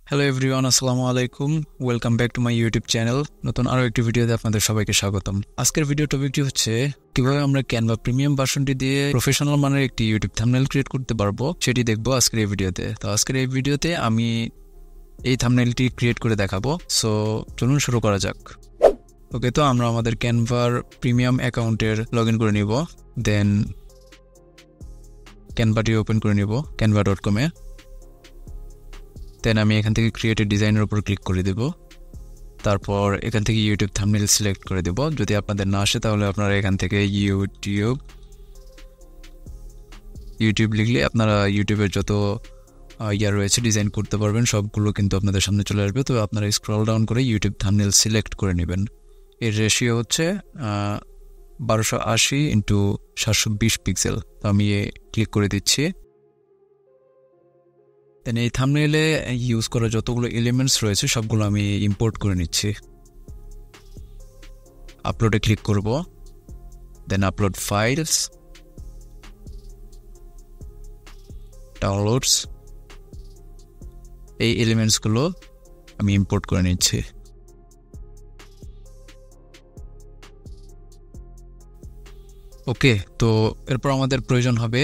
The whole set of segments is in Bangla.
হ্যালো এভরিওয়ান, আসসালামু আলাইকুম। Welcome back to my YouTube channel. নতুন আরও একটি ভিডিওতে আপনাদের সবাইকে স্বাগতম। আজকের ভিডিও টপিকটি হচ্ছে কিভাবে আমরা ক্যানভা প্রিমিয়াম ভার্সনটি দিয়ে প্রফেশনাল মানের একটি ইউটিউব থাম্বনেল ক্রিয়েট করতে পারবো, সেটি দেখবো আজকের এই ভিডিওতে। তো আজকের এই ভিডিওতে আমি এই থাম্বনেলটি ক্রিয়েট করে দেখাবো। সো চলুন শুরু করা যাক। ওকে, তো আমরা আমাদের ক্যানভার প্রিমিয়াম অ্যাকাউন্টের লগ ইন করে নিব। দেন ক্যানভাটি ওপেন করে নিব canva.com-এ। দেন আমি এখান থেকে ক্রিয়েট এ ডিজাইনের উপর ক্লিক করে দেব। তারপর এখান থেকে ইউটিউব থাম্বনেল সিলেক্ট করে দেব। যদি আপনাদের না আসে তাহলে আপনারা এখান থেকে ইউটিউব লিখলে আপনারা ইউটিউবের যত রয়েছে ডিজাইন করতে পারবেন, সবগুলো কিন্তু আপনাদের সামনে চলে আসবে। তো আপনারা স্ক্রল ডাউন করে ইউটিউব থাম্বনেল সিলেক্ট করে নেবেন। এর রেশিও হচ্ছে 1280x720 পিক্সেল। তো আমি ক্লিক করে দিচ্ছি। দেন এই থাম্বনেলে ইউজ করা যতগুলো এলিমেন্টস রয়েছে সবগুলো আমি ইম্পোর্ট করে নিচ্ছি। আপলোডে ক্লিক করব। দেন আপলোড ফাইলস, ডাউনলোডস, এই এলিমেন্টসগুলো আমি ইম্পোর্ট করে নিচ্ছি। ওকে, তো এরপর আমাদের প্রয়োজন হবে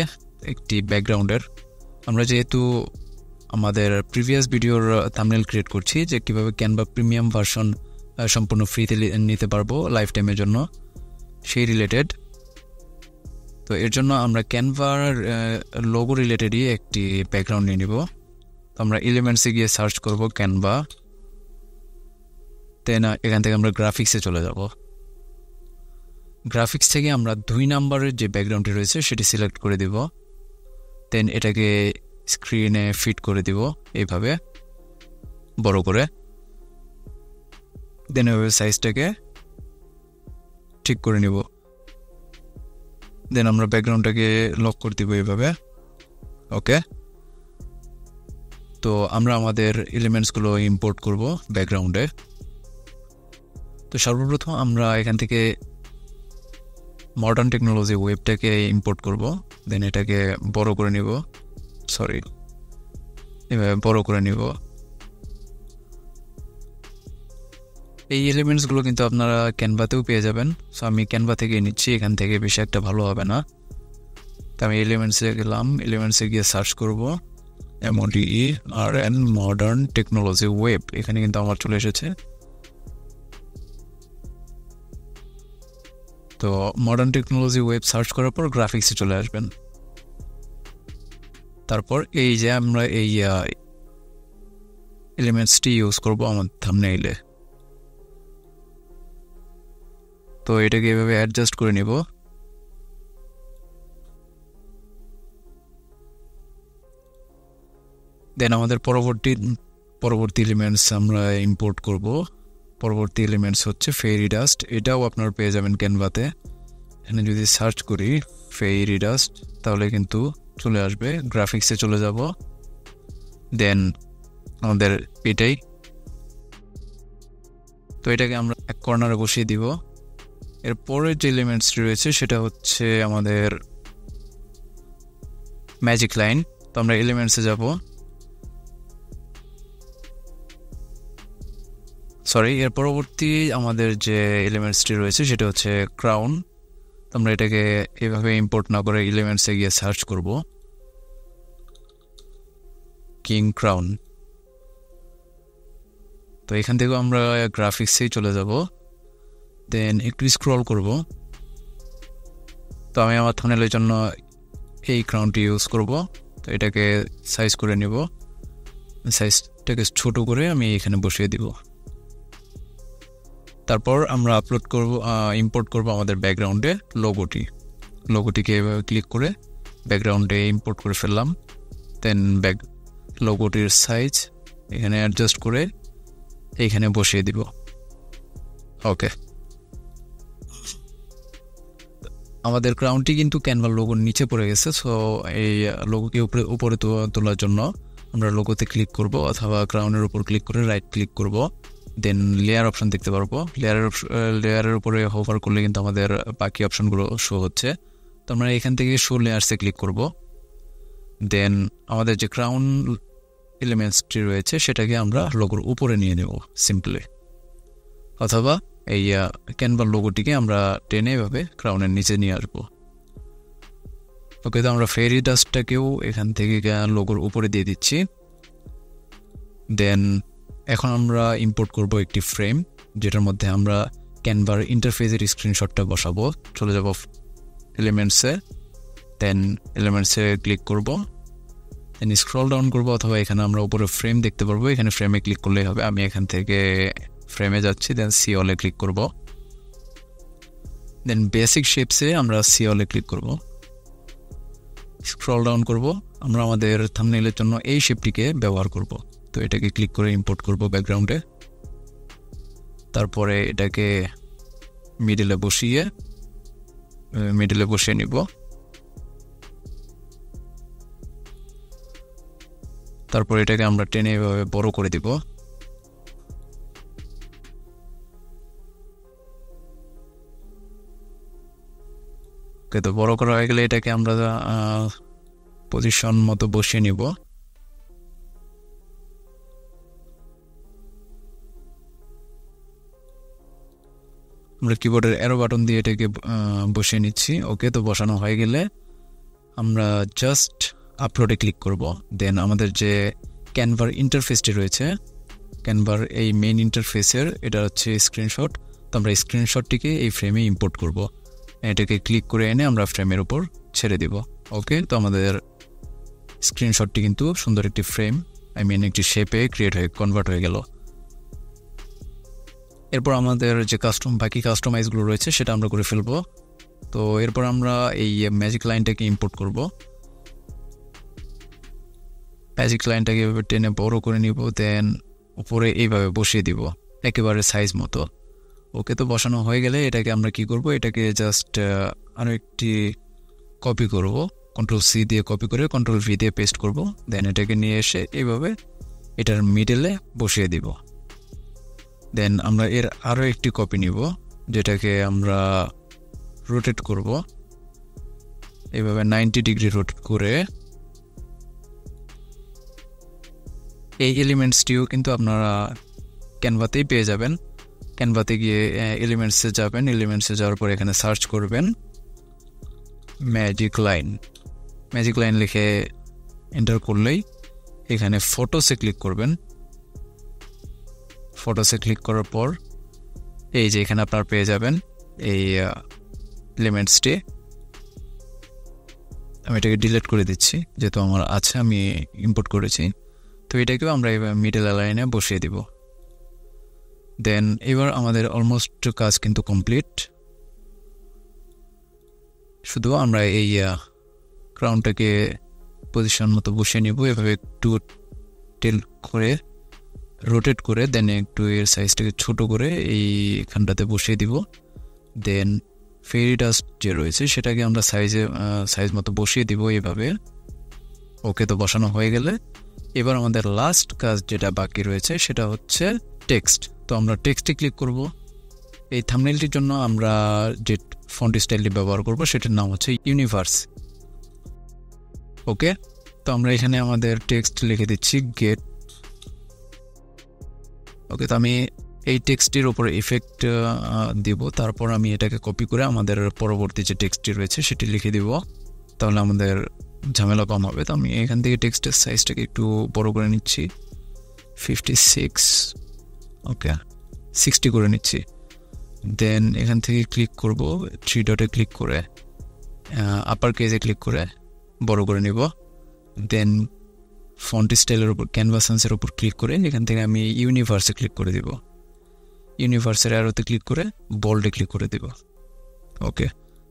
একটি ব্যাকগ্রাউন্ডের। আমরা যেহেতু আমাদের প্রিভিয়াস ভিডিওর থাম্বনেল ক্রিয়েট করছি যে কীভাবে ক্যানভা প্রিমিয়াম ভার্সন সম্পূর্ণ ফ্রিতে নিতে পারবো লাইফ টাইমের জন্য, সেই রিলেটেড। তো এর জন্য আমরা ক্যানভার লোগো রিলেটেডই একটি ব্যাকগ্রাউন্ড নিয়ে নিব। তো আমরা এলিমেন্টসে গিয়ে সার্চ করব ক্যানভা। দেন এখান থেকে আমরা গ্রাফিক্সে চলে যাব। গ্রাফিক্স থেকে আমরা 2 নাম্বারের যে ব্যাকগ্রাউন্ডটি রয়েছে সেটি সিলেক্ট করে দিব। দেন এটাকে স্ক্রিনে ফিট করে দিব এইভাবে বড় করে। দেন এভাবে সাইজটাকে ঠিক করে নিব। দেন আমরা ব্যাকগ্রাউন্ডটাকে লক করে দিব এইভাবে। ওকে, তো আমরা আমাদের এলিমেন্টসগুলো ইম্পোর্ট করব ব্যাকগ্রাউন্ডে। তো সর্বপ্রথম আমরা এখান থেকে মডার্ন টেকনোলজি ওয়েবটাকে ইম্পোর্ট করব। দেন এটাকে বড় করে নিব, এভাবে বড় করে নিব। এই এলিমেন্টসগুলো কিন্তু আপনারা ক্যানভাতেও পেয়ে যাবেন। সো আমি ক্যানভা থেকে নিচ্ছি, এখান থেকে বেশি একটা ভালো হবে না। তো আমি এলিমেন্টসে গেলাম, এলিমেন্টসে গিয়ে সার্চ করব MODERN মডার্ন টেকনোলজি ওয়েব। এখানে কিন্তু আমার চলে এসেছে। তো মডার্ন টেকনোলজি ওয়েব সার্চ করার পর গ্রাফিক্সে চলে আসবেন। তারপর এই যে আমরা এই এলিমেন্টসটি ইউজ করব আমার থাম্বনেইলে। তো এটাকে এভাবে অ্যাডজাস্ট করে নিব। দেন আমাদের পরবর্তী এলিমেন্টস আমরা ইম্পোর্ট করব। পরবর্তী এলিমেন্টস হচ্ছে ফেয়ারি ডাস্ট। এটাও আপনারা পেয়ে যাবেন ক্যানভাতে। এখানে যদি সার্চ করি ফেয়ারি ডাস্ট তাহলে কিন্তু চলে আসবে। গ্রাফিক্সে চলে যাব। দেন আমাদের এটাই, তো এটাকে আমরা এক কর্নারে বসিয়ে দিব। এরপরের যে এলিমেন্টসটি রয়েছে সেটা হচ্ছে আমাদের ম্যাজিক লাইন। তো আমরা এলিমেন্টসে যাব। এর পরবর্তী আমাদের যে এলিমেন্টসটি রয়েছে সেটা হচ্ছে ক্রাউন। তো আমরা এটাকে এভাবে ইম্পোর্ট না করে এলিমেন্টসে গিয়ে সার্চ করব কিং ক্রাউন। তো এখান থেকেও আমরা গ্রাফিক্সেই চলে যাব। দেন একটু স্ক্রল করব। তো আমি আমার থাম্বনেলের জন্য এই ক্রাউনটি ইউজ করব। তো এটাকে সাইজ করে নিব। সাইজটাকে ছোট করে আমি এখানে বসিয়ে দিব। তারপর আমরা ইম্পোর্ট করব আমাদের ব্যাকগ্রাউন্ডে লোগোটিকে এভাবে ক্লিক করে ব্যাকগ্রাউন্ডে ইম্পোর্ট করে ফেললাম। দেন লোগোটির সাইজ এখানে অ্যাডজাস্ট করে এইখানে বসিয়ে দিব। ওকে, আমাদের ক্রাউনটি কিন্তু ক্যানভার লোগোর নিচে পড়ে গেছে। সো এই লোগোকে উপরে তোলার জন্য আমরা লোগোতে ক্লিক করব অথবা ক্রাউনের উপর ক্লিক করে রাইট ক্লিক করব। দেন লেয়ার অপশন দেখতে পারবো। লেয়ারের উপরে হোভার করলে কিন্তু আমাদের বাকি অপশনগুলো শো হচ্ছে। তো আমরা এখান থেকে শো লেয়ারসে ক্লিক করব। দেন আমাদের যে ক্রাউন এলিমেন্টসটি রয়েছে সেটাকে আমরা লোগোর উপরে নিয়ে নেব সিম্পলি, অথবা এই ক্যানভার লোগোটিকে আমরা টেনে এভাবে ক্রাউনের নিচে নিয়ে আসবো। ওকে, তো আমরা ফেরি ডাস্টটাকেও এখান থেকে লোগোর উপরে দিয়ে দিচ্ছি। দেন এখন আমরা ইম্পোর্ট করব একটি ফ্রেম, যেটার মধ্যে আমরা ক্যানভার ইন্টারফেসের স্ক্রিনশটটা বসাবো। চলে যাব এলিমেন্টসে, দেন এলিমেন্টসে ক্লিক করব, দেন স্ক্রল ডাউন করব, অথবা এখানে আমরা উপরে ফ্রেম দেখতে পারবো, এখানে ফ্রেমে ক্লিক করলেই হবে। আমি এখান থেকে ফ্রেমে যাচ্ছি, দেন সি অলে ক্লিক করব, দেন বেসিক শেপসে আমরা সি অলে ক্লিক করব, স্ক্রল ডাউন করব। আমরা আমাদের থাম্বনেইলের জন্য এই শেপটিকে ব্যবহার করব, তো এটাকে ক্লিক করে ইম্পোর্ট করব ব্যাকগ্রাউন্ডে। তারপরে এটাকে মিডলে বসিয়ে নিব। তারপর এটাকে আমরা টেনে এভাবে বড় করে দিব। ওকে, তো বড় করা হয়ে গেলে এটাকে আমরা পজিশন মতো বসিয়ে নিব। আমরা কিবোর্ডের অ্যারো বাটন দিয়ে এটাকে বসিয়ে নিচ্ছি। ওকে, তো বসানো হয়ে গেলে আমরা জাস্ট আপলোডে ক্লিক করব। দেন আমাদের যে ক্যানভার ইন্টারফেসটি রয়েছে, ক্যানভার এই মেইন ইন্টারফেসের এটা হচ্ছে স্ক্রিনশট, তো আমরা স্ক্রিনশটটিকে এই ফ্রেমে ইম্পোর্ট করব। এটাকে ক্লিক করে এনে আমরা ফ্রেমের উপর ছেড়ে দিব। ওকে, তো আমাদের স্ক্রিনশটটি কিন্তু সুন্দর একটি ফ্রেম, একটি শেপে কনভার্ট হয়ে গেল। এরপর আমাদের যে বাকি কাস্টমাইজগুলো রয়েছে সেটা আমরা করে ফেলবো। তো এরপর আমরা এই ম্যাজিক লাইনটাকে ইম্পোর্ট করব। ম্যাজিক লাইনটাকে এভাবে টেনে বড় করে নিব, দেন উপরে এইভাবে বসিয়ে দিব একেবারে সাইজ মতো। ওকে, তো বসানো হয়ে গেলে এটাকে আমরা কি করব, এটাকে জাস্ট আরও একটি কপি করব, কন্ট্রোল সি দিয়ে কপি করে কন্ট্রোল ভি দিয়ে পেস্ট করব। দেন এটাকে নিয়ে এসে এইভাবে এটার মিডলে বসিয়ে দিব। দেন আমরা এর আরও একটি কপি নিব, যেটাকে আমরা রোটেট করব এইভাবে 90 ডিগ্রি রোটেট করে। এই এলিমেন্টসটিও কিন্তু আপনারা ক্যানভাতেই পেয়ে যাবেন। ক্যানভাতে গিয়ে এলিমেন্টসে যাবেন, এলিমেন্টসে যাওয়ার পর এখানে সার্চ করবেন ম্যাজিক লাইন লিখে এন্টার করলেই এখানে ফটোসে ক্লিক করবেন। ফটোসে ক্লিক করার পর এই যে এখানে আপনারা পেয়ে যাবেন এই এলিমেন্টসটি। আমি এটাকে ডিলিট করে দিচ্ছি, যেহেতু আমার আছে, আমি ইম্পোর্ট করেছি। তো এটাকেও আমরা এবার মিডল লাইনে বসিয়ে দিব। দেন এবার আমাদের অলমোস্ট কাজ কিন্তু কমপ্লিট। শুধু আমরা এই ক্রাউনটাকে পজিশন মতো বসিয়ে নিব, এভাবে একটু টেল করে রোটেট করে, দেন একটু এর সাইজটাকে ছোট করে এইখানটাতে বসিয়ে দিব। দেন ফেরি ডাস্ট যে রয়েছে সেটাকে আমরা সাইজ মতো বসিয়ে দিব এইভাবে। ওকে, তো বসানো হয়ে গেলে এবার আমাদের লাস্ট কাজ যেটা বাকি রয়েছে সেটা হচ্ছে টেক্সট। তো আমরা টেক্সটে ক্লিক করব। এই থাম্বনেইলটির জন্য আমরা যে ফন্ট স্টাইলটি ব্যবহার করব সেটার নাম হচ্ছে ইউনিভার্স। ওকে, তো আমরা এখানে আমাদের টেক্সট লিখে দিচ্ছি গেট। ওকে, তো আমি এই টেক্সটির উপর ইফেক্ট দিব, তারপর আমি এটাকে কপি করে আমাদের পরবর্তী যে টেক্সটটি রয়েছে সেটি লিখে দিব, তাহলে আমাদের ঝামেলা কম হবে। তো আমি এখান থেকে টেক্সটের সাইজটাকে একটু বড় করে নিচ্ছি, 56, ওকে 60 করে নিচ্ছি। দেন এখান থেকে ক্লিক করব, 3 ডটে ক্লিক করে আপার কেজে ক্লিক করে বড় করে নিব। দেন ফন্ট স্টাইলের উপর ক্যানভাসের উপর ক্লিক করে এখান থেকে আমি ইউনিভার্সে ক্লিক করে দিব। ইউনিভার্সের অ্যারোতে ক্লিক করে বোল্ডে ক্লিক করে দিব। ওকে,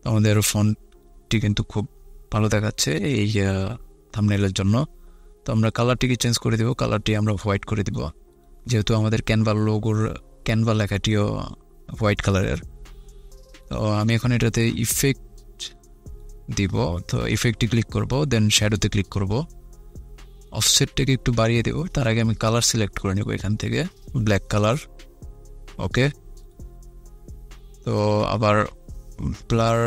আমাদের ফন্টটি কিন্তু খুব ভালো দেখাচ্ছে এই থাম্বনেইলের জন্য। তো আমরা কালারটিকে চেঞ্জ করে দিব, কালারটি আমরা হোয়াইট করে দিব, যেহেতু আমাদের ক্যানভা লেখাটিও হোয়াইট কালারের। তো আমি এখন এটাতে ইফেক্ট দিব, তো ইফেক্টটি ক্লিক করব, দেন শ্যাডোতে ক্লিক করব, অফসেটটাকে একটু বাড়িয়ে দেব। তার আগে আমি কালার সিলেক্ট করে নেব এখান থেকে, ব্ল্যাক কালার। ওকে, তো আবার ব্লার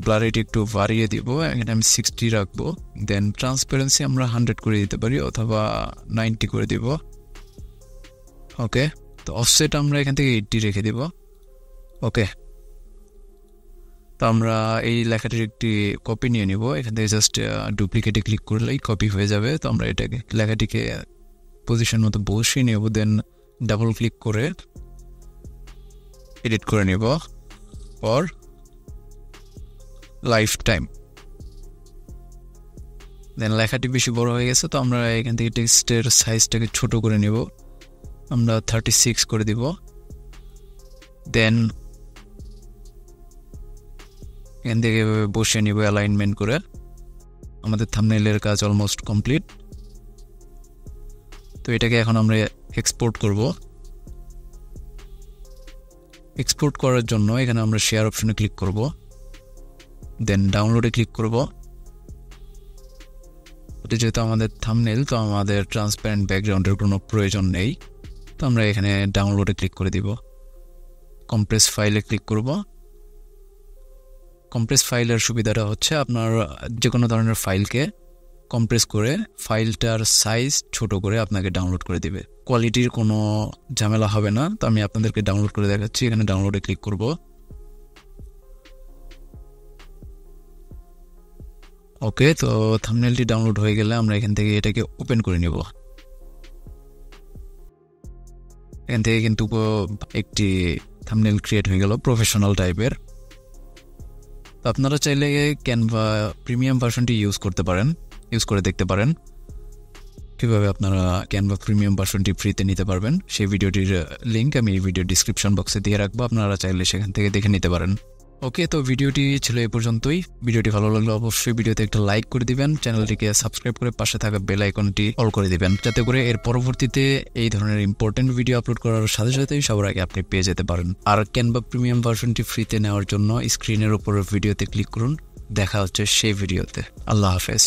ব্লারিটি একটু বাড়িয়ে দিব, এখানে আমি 60 রাখবো। দেন ট্রান্সপারেন্সি আমরা 100 করে দিতে পারি অথবা 90 করে দিব। ওকে, তো অফসেট আমরা এখান থেকে 80 রেখে দিব। ওকে, তো আমরা এই লেখাটির একটি কপি নিয়ে নিব, এখান থেকে জাস্ট ডুপ্লিকেটে ক্লিক করলেই কপি হয়ে যাবে। তো আমরা এটাকে লেখাটিকে পজিশন মতো বসিয়ে নেব, দেন ডাবল ক্লিক করে এডিট করে নেব ফর লাইফ টাইম। দেন লেখাটি বেশি বড় হয়ে গেছে, তো আমরা এখান থেকে টেক্সটের সাইজটাকে ছোট করে নেব, আমরা 36 করে দিব। দেন এখান থেকে বসিয়ে নিব অ্যালাইনমেন্ট করে। আমাদের থাম্বনেইলের কাজ অলমোস্ট কমপ্লিট। তো এটাকে এখন আমরা এক্সপোর্ট করব। এক্সপোর্ট করার জন্য এখানে আমরা শেয়ার অপশনে ক্লিক করব, দেন ডাউনলোডে ক্লিক করব। এটা যেহেতু আমাদের থাম্বনেইল, তো আমাদের ট্রান্সপারেন্ট ব্যাকগ্রাউন্ডের কোনো প্রয়োজন নেই, তো আমরা এখানে ডাউনলোডে ক্লিক করে দিব। কম্প্রেস ফাইলে ক্লিক করব। কম্প্রেস ফাইলের সুবিধাটা হচ্ছে আপনার যে কোনো ধরনের ফাইলকে কম্প্রেস করে ফাইলটার সাইজ ছোট করে আপনাকে ডাউনলোড করে দিবে, কোয়ালিটির কোনো ঝামেলা হবে না। তো আমি আপনাদেরকে ডাউনলোড করে দেখাচ্ছি, এখানে ডাউনলোডে ক্লিক করব। ওকে, তো থাম্বনেইলটি ডাউনলোড হয়ে গেলে আমরা এখান থেকে এটাকে ওপেন করে নিব। এখান থেকে কিন্তু একটি থাম্বনেইল ক্রিয়েট হয়ে গেল প্রফেশনাল টাইপের। তো আপনারা চাইলে ক্যানভা প্রিমিয়াম ভার্সনটি ইউজ করে দেখতে পারেন কীভাবে আপনারা ক্যানভা প্রিমিয়াম ভার্সনটি ফ্রিতে নিতে পারবেন। সেই ভিডিওটির লিঙ্ক আমি এই ভিডিও ডিসক্রিপশন বক্সে দিয়ে রাখবো, আপনারা চাইলে সেখান থেকে দেখে নিতে পারেন। ওকে, তো ভিডিওটি ছিল এ পর্যন্তই। ভিডিওটি ভালো লাগলে অবশ্যই ভিডিওতে একটা লাইক করে দিবেন, চ্যানেলটিকে সাবস্ক্রাইব করে পাশে থাকা বেল আইকনটি অল করে দিবেন, যাতে করে এর পরবর্তীতে এই ধরনের ইম্পর্টেন্ট ভিডিও আপলোড করার সাথে সাথেই সবার আগে আপনি পেয়ে যেতে পারেন। আর ক্যানভা প্রিমিয়াম ভার্সনটি ফ্রিতে নেওয়ার জন্য স্ক্রিনের উপর ভিডিওতে ক্লিক করুন। দেখা হচ্ছে সেই ভিডিওতে। আল্লাহ হাফেজ।